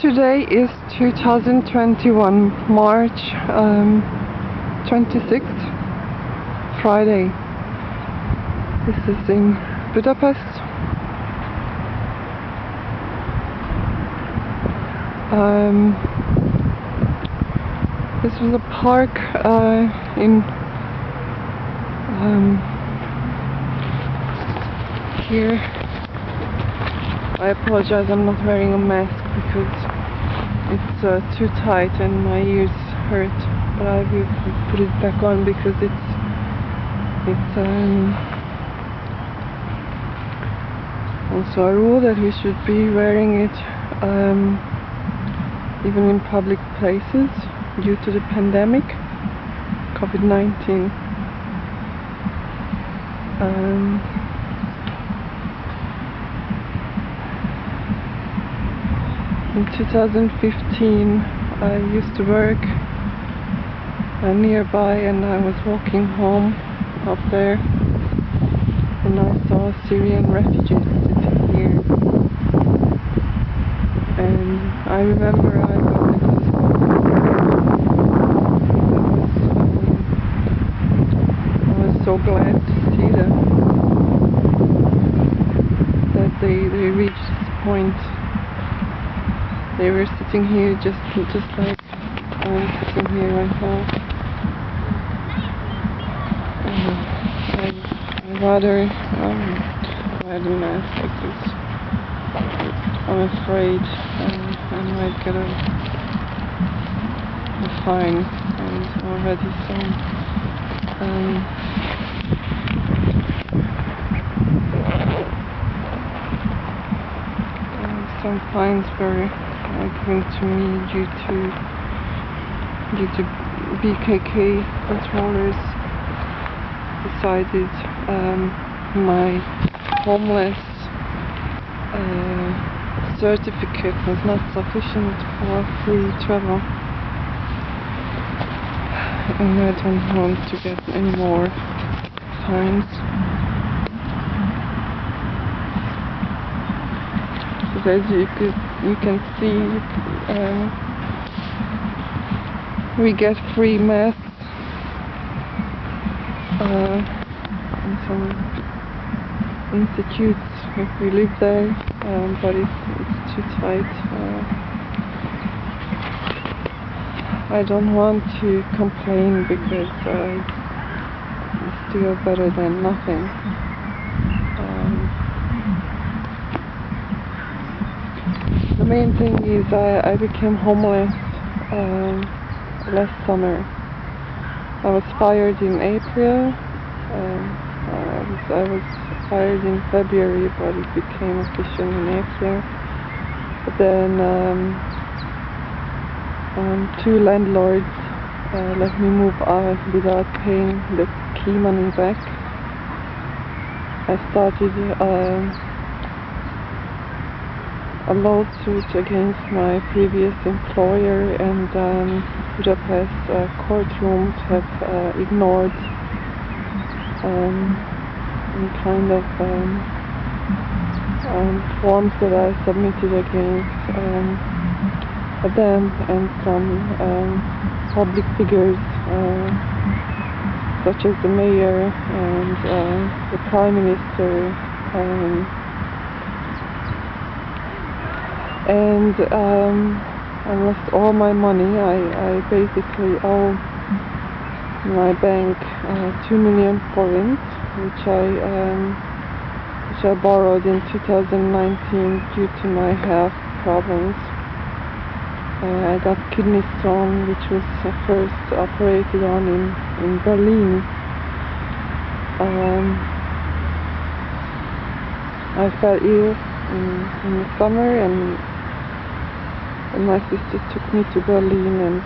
Today is 2021, March 26th, Friday. This is in Budapest. This was a park in here. I apologize, I'm not wearing a mask because it's too tight and my ears hurt, but I will put it back on because it's also a rule that we should be wearing it even in public places due to the pandemic, COVID-19. In 2015 I used to work nearby, and I was walking home up there and I saw Syrian refugees sitting here, and I remember I was so glad to see them, that they reached this point. They were sitting here just like I'm sitting here right now. I'd rather wear the mask like this. I'm afraid I might get a fine, and already some fines were given to me due to BKK controllers decided my homeless certificate was not sufficient for free travel, and I don't want to get any more fines. As you can see, we get free masks in some institutes if we live there, but it's too tight. I don't want to complain because it's still better than nothing. The main thing is I became homeless last summer. I was fired in April. I was fired in February, but it became official in April. But then two landlords let me move out without paying the key money back. I started a lawsuit against my previous employer, and Budapest courtrooms have ignored any kind of forms that I submitted against them and some public figures such as the mayor and the prime minister, and I lost all my money. I basically owe my bank 2 million forints, which I borrowed in 2019 due to my health problems. I got kidney stone, which was first operated on in Berlin. I fell ill in the summer, and my sister took me to Berlin, and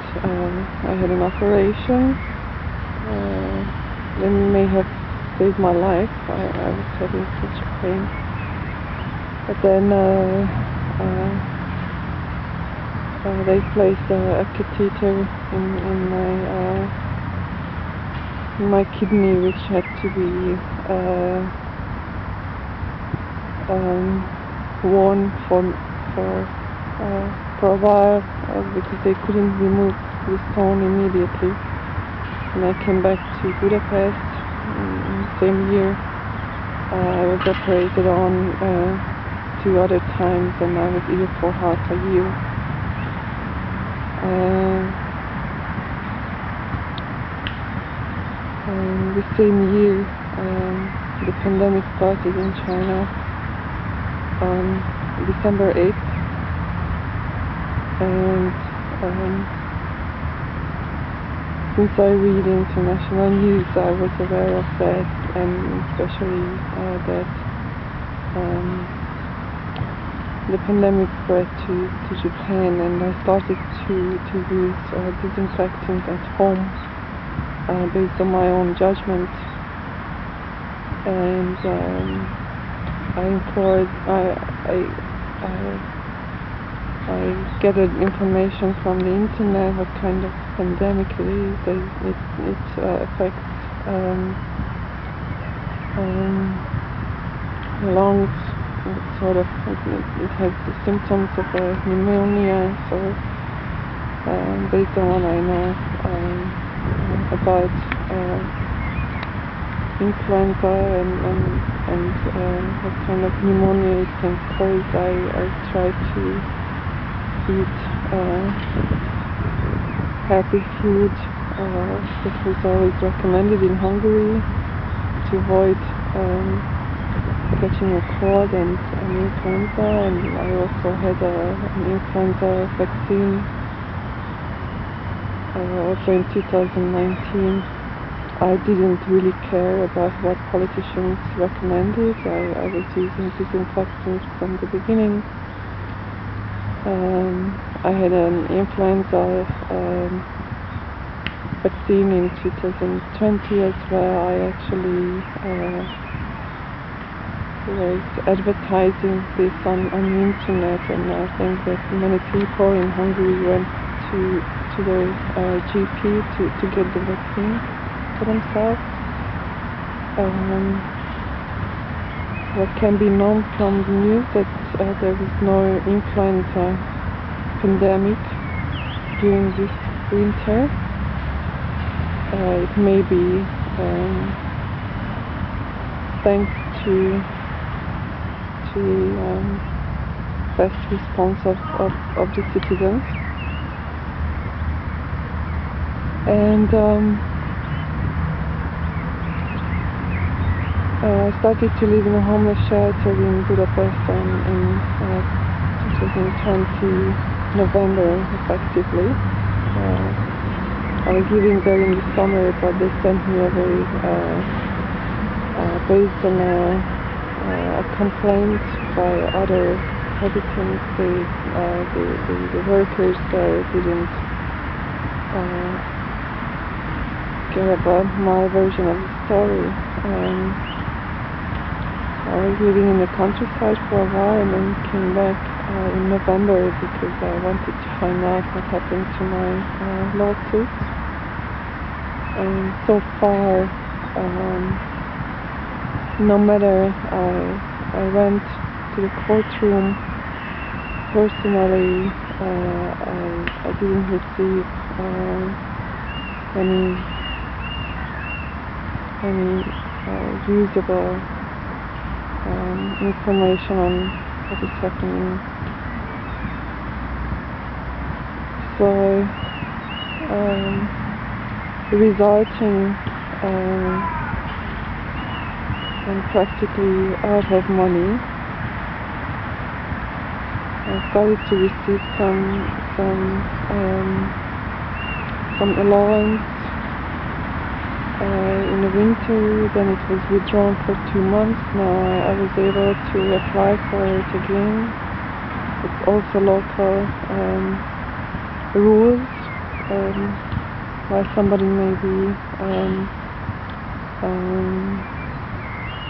I had an operation. They may have saved my life. I was having such pain. But then they placed a catheter in my kidney, which had to be worn for for a while because they couldn't remove the stone immediately. And I came back to Budapest in the same year. I was operated on 2 other times, and I was ill for half a year. The same year, the pandemic started in China on December 8th, and since I read international news, I was aware of that, and especially that the pandemic spread to Japan, and I started to use disinfectant at home based on my own judgment. And I gathered information from the internet what kind of pandemic it is. It affects lungs. It has the symptoms of pneumonia. So based on what I know about influenza and what kind of pneumonia it can cause, I try to eat healthy food that was always recommended in Hungary to avoid catching a cold and an influenza. And I also had an influenza vaccine also in 2019. I didn't really care about what politicians recommended. I was using disinfectants from the beginning. I had an influenza vaccine in 2020 as well. I actually was advertising this on the internet, and I think that many people in Hungary went to their GP to get the vaccine for themselves. What can be known from the news that there was no influenza pandemic during this winter. It may be thanks to fast response of the citizens. And I started to live in a homeless shelter in Budapest in 2020 November, effectively. I was living there in the summer, but they sent me away based on a complaint by other inhabitants. The workers there didn't care about my version of the story. I was living in the countryside for a while, and then came back in November because I wanted to find out what happened to my lawsuit. And so far, no matter I went to the courtroom personally, I didn't receive any usable information on what is happening. So resulting I'm practically out of money. I started to receive some allowance in the winter. Then it was withdrawn for 2 months. Now I was able to apply for it again. It's also local rules. Why somebody may be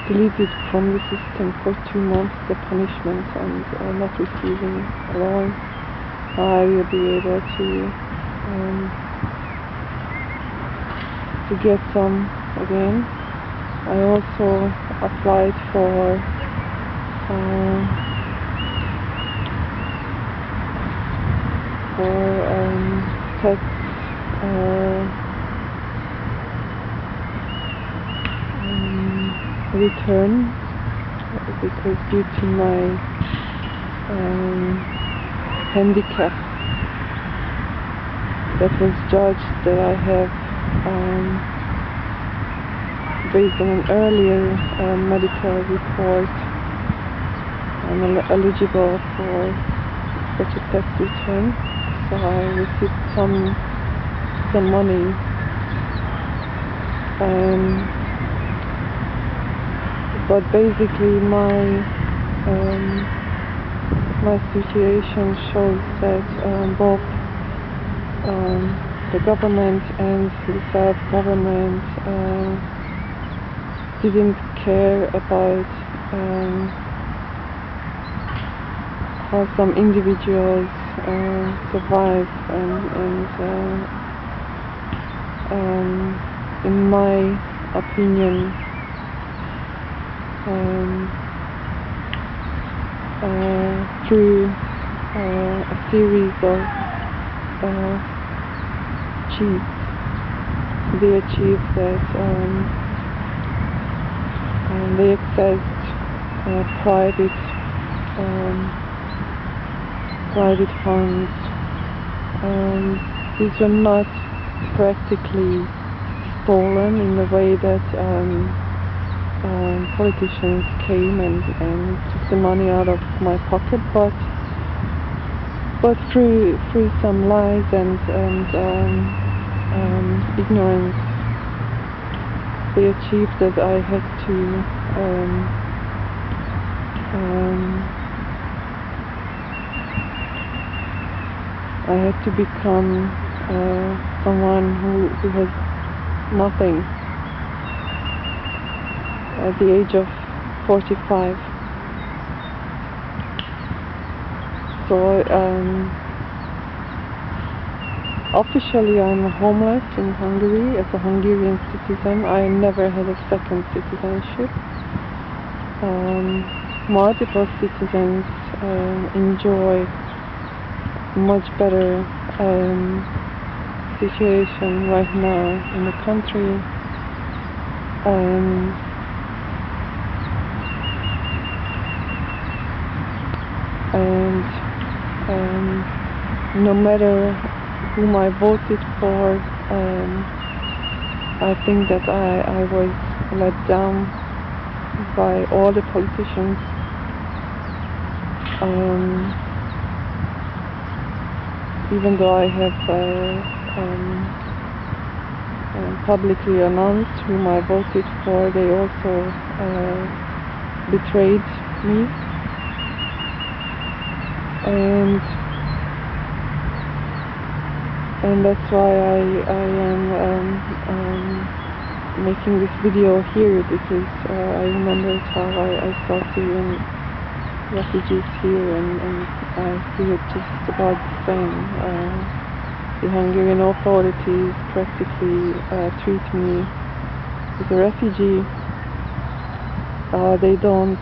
deleted from the system for 2 months, the punishment, and not receiving allowance. I will be able to get some again. I also applied for for tax return, because due to my handicap, that was judged that I have, based on an earlier medical report, I'm eligible for such a tax return. So I received some money, but basically my situation shows that both the government and the self-government didn't care about how some individuals survive, and in my opinion, through a series of cheats, they achieved that they accessed private funds. These were not practically stolen in the way that politicians came and took the money out of my pocket, but through some lies and ignorance, they achieved that I had to become someone who has nothing at the age of 45. So officially I'm homeless in Hungary as a Hungarian citizen. I never had a second citizenship. Multiple citizens enjoy much better situation right now in the country. And no matter whom I voted for, I think that I was let down by all the politicians. Even though I have publicly announced whom I voted for, they also betrayed me. And that's why I am making this video here, because I remembered how I saw Syrian refugees here, and I feel just about the same. The Hungarian authorities practically treat me as a refugee. They don't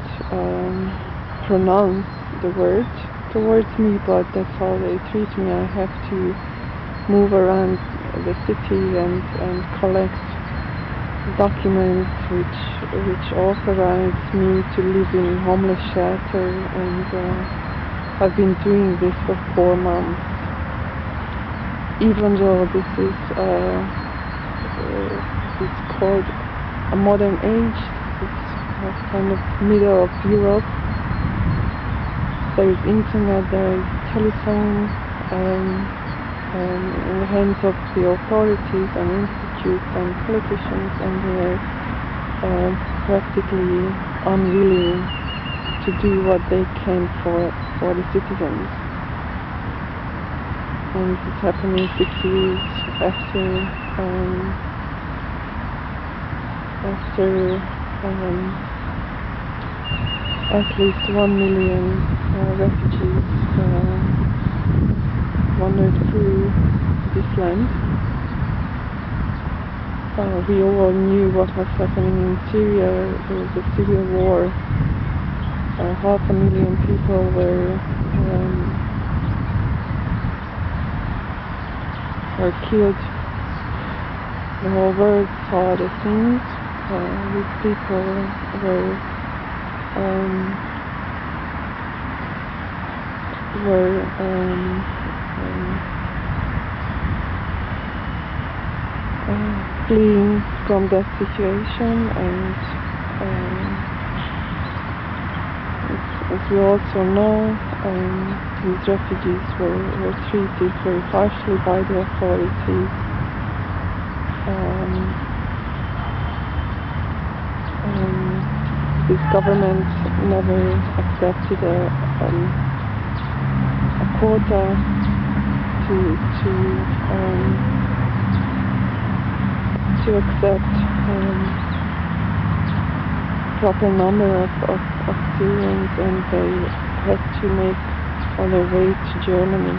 pronounce the word towards me, but that's how they treat me. I have to move around the city and collect documents which authorize me to live in homeless shelter, and I've been doing this for 4 months. Even though this is called a modern age, this is kind of middle of Europe. There is internet, there is telephone, in the hands of the authorities and institutes and politicians, and they are practically unwilling to do what they can for the citizens. And this is happening 6 years after at least 1 million refugees wandered through this land. We all knew what was happening in Syria. There was a civil war. 500,000 people were were killed. The whole world saw the scenes. These people were fleeing from that situation, and as we also know, these refugees were treated very harshly by the authorities. This government never accepted a quota to accept proper number of Syrians, and they had to make on their way to Germany.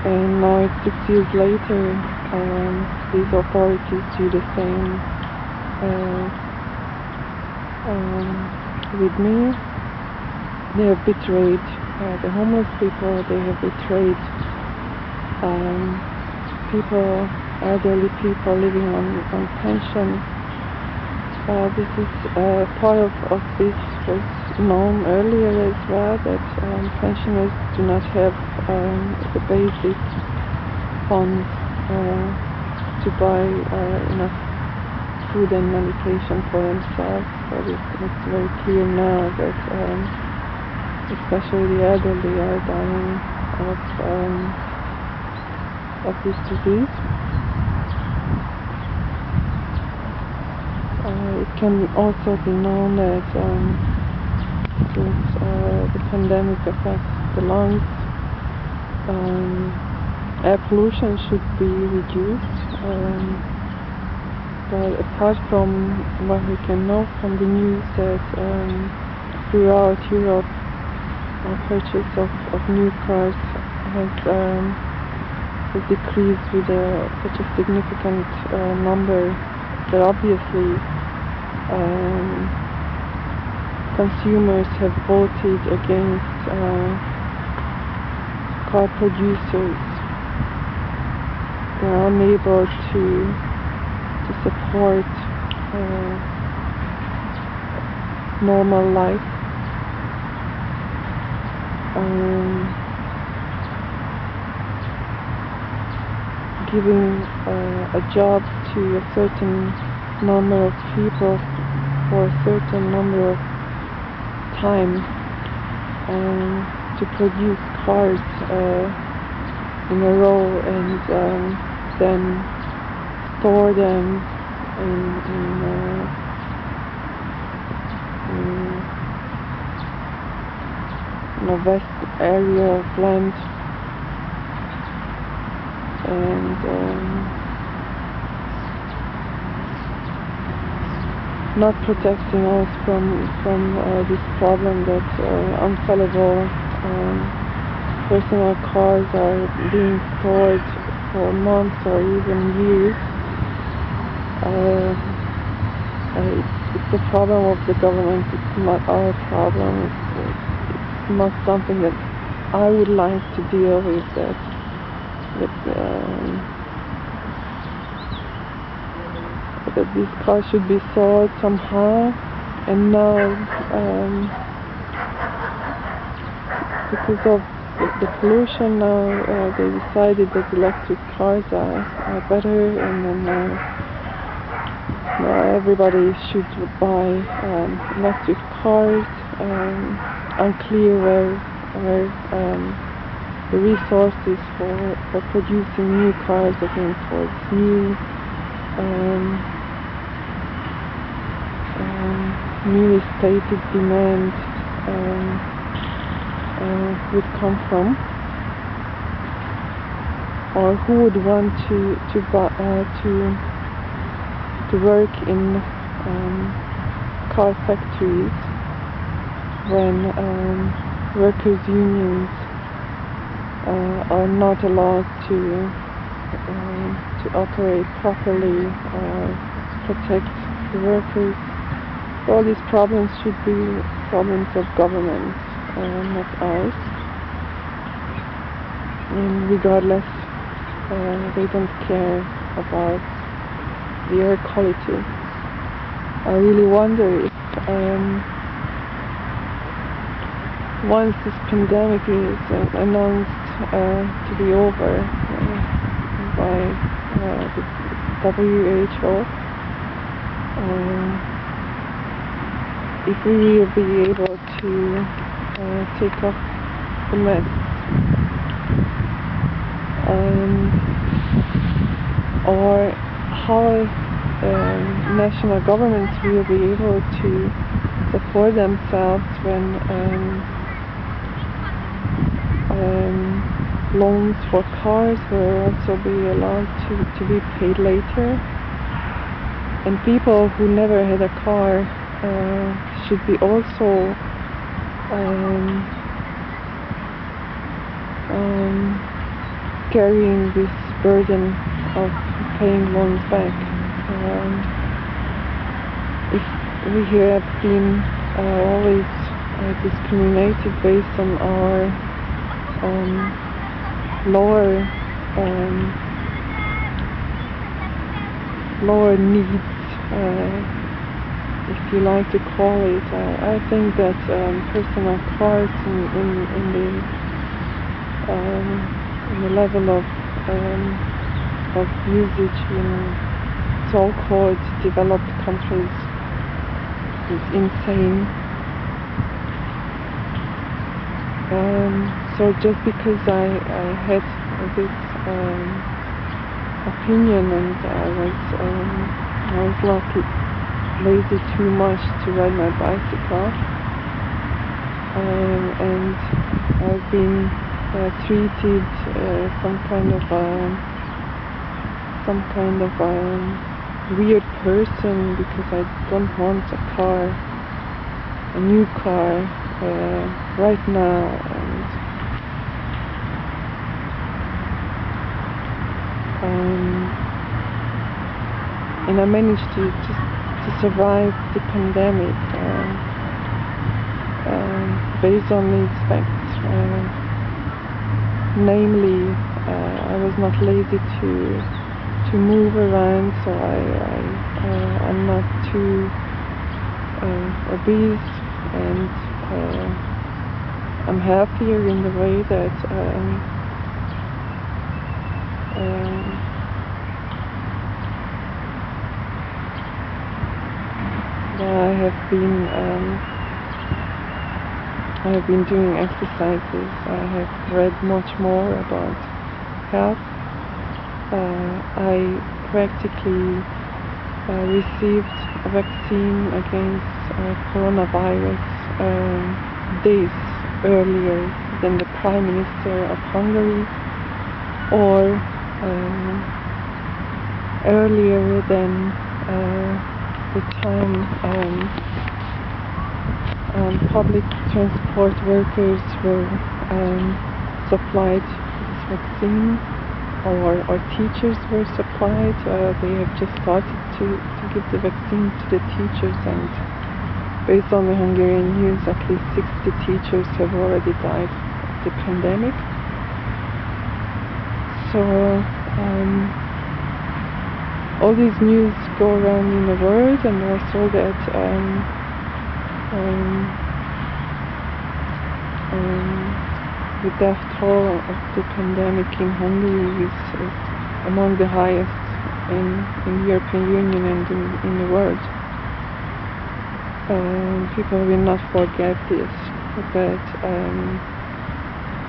And now it's 6 years later, these authorities do the same with me. They have betrayed the homeless people, they have betrayed people, elderly people living on pension. This is part of this was known earlier as well, that pensioners do not have the basic funds to buy enough food and medication for themselves. So it's very clear now that especially the elderly are dying of this disease. It can also be known that since the pandemic affects the lungs, air pollution should be reduced. But apart from what we can know from the news, that throughout Europe, purchase of new cars has decreased with such a significant number, that obviously consumers have voted against car producers. They are unable to support normal life. Giving a job to a certain number of people for a certain number of time to produce cars in a row, and then store them in a vast area of land, and not protecting us from this problem that unsellable personal cars are being stored for months or even years. It's the problem of the government. It's not our problem. It's not something that I would like to deal with. That these cars should be sold somehow, and now because of the pollution, now they decided that electric cars are better, and then now everybody should buy electric cars. Unclear where the resources for producing new cars are going towards new newly stated demand would come from, or who would want to work in car factories when workers' unions are not allowed to operate properly or protect the workers. All these problems should be problems of government, not ours. And regardless they don't care about the air quality. I really wonder if once this pandemic is announced to be over by the WHO, if we will be able to take off the mask, or how national governments will be able to support themselves when loans for cars will also be allowed to be paid later, and people who never had a car should be also carrying this burden of paying loans back. If we have been always discriminated based on our lower needs, if you like to call it. I think that personal cars in the level of usage in so-called developed countries is insane. So just because I had this opinion, and I was not lazy too much to ride my bicycle, and I've been treated some kind of weird person because I don't want a new car right now, and I managed to survive the pandemic based on these facts. Namely, I was not lazy to move around, so I'm not too obese, and I'm healthier in the way that I have been doing exercises. I have read much more about health. I practically received a vaccine against coronavirus days earlier than the Prime Minister of Hungary, or earlier than the time public transport workers were supplied this vaccine, or teachers were supplied. They have just started to give the vaccine to the teachers, and based on the Hungarian news, at least 60 teachers have already died of the pandemic. So all these news go around in the world, and I saw that the death toll of the pandemic in Hungary is among the highest in the European Union and in the world. People will not forget this, but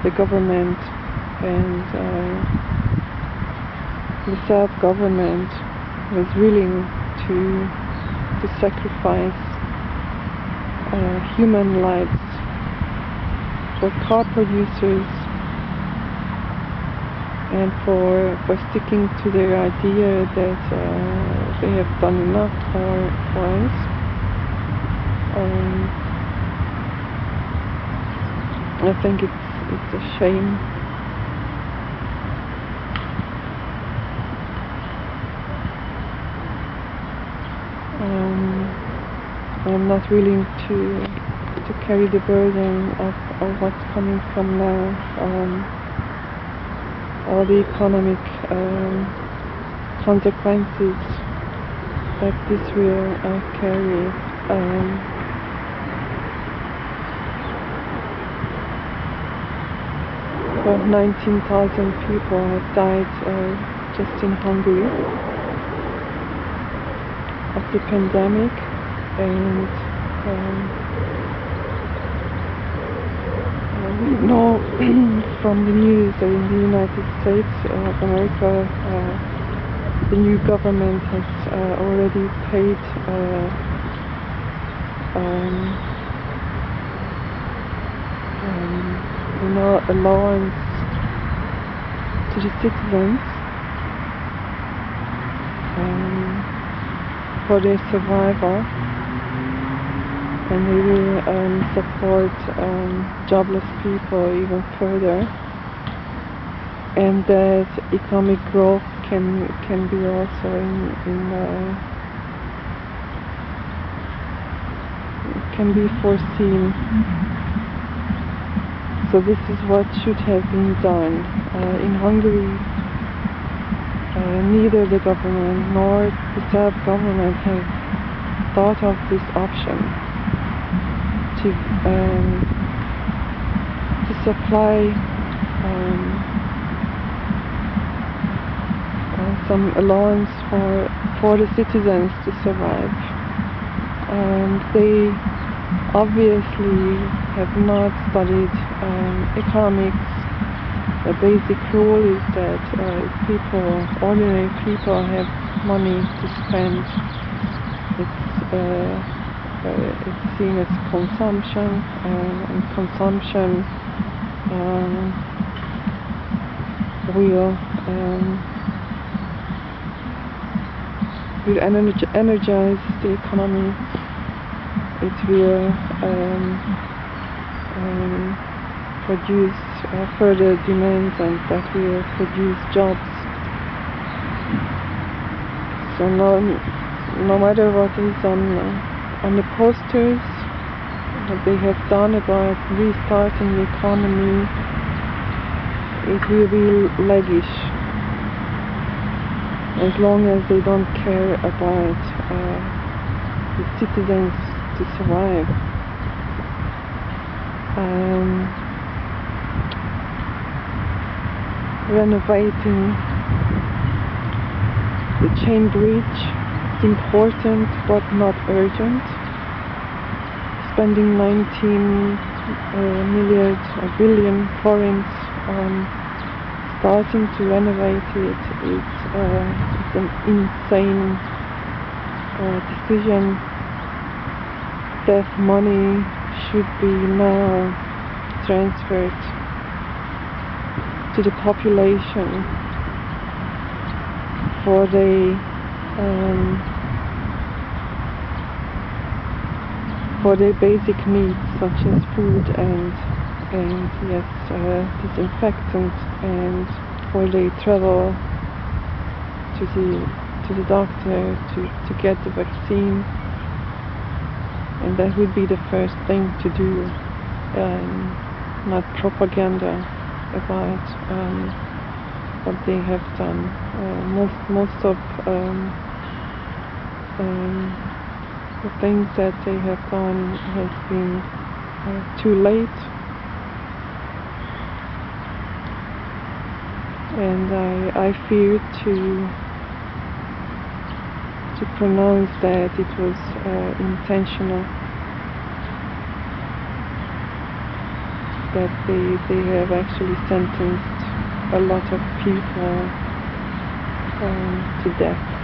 the government and the self-government was willing to sacrifice human lives for car producers, and for sticking to their idea that they have done enough for us. I think it's a shame. I'm not willing to carry the burden of what's coming from now. all the economic consequences that this will carry. About 19,000 people have died just in Hungary of the pandemic, and we know from the news that in the United States of America, the new government has already paid allowance to the citizens for their survival, and they will support jobless people even further, and that economic growth can be also can be foreseen. So this is what should have been done. In Hungary, neither the government nor the Serb government have thought of this option to supply some allowance for the citizens to survive. They obviously have not studied economics. The basic rule is that if ordinary people have money to spend, it's seen as consumption, and consumption will energize the economy. It will produce further demands, and that will produce jobs. So no matter what is on the posters that they have done about restarting the economy, it will be sluggish as long as they don't care about the citizens to survive. Renovating the chain bridge is important but not urgent. Spending 19 billion forints on starting to renovate it is an insane decision. That money should be now transferred to the population for their basic needs, such as food and yes, disinfectant, and for their travel to the doctor to get the vaccine. And that would be the first thing to do, not propaganda about what they have done. Most of the things that they have done has been too late, and I fear to pronounce that it was intentional, that they have actually sentenced a lot of people to death.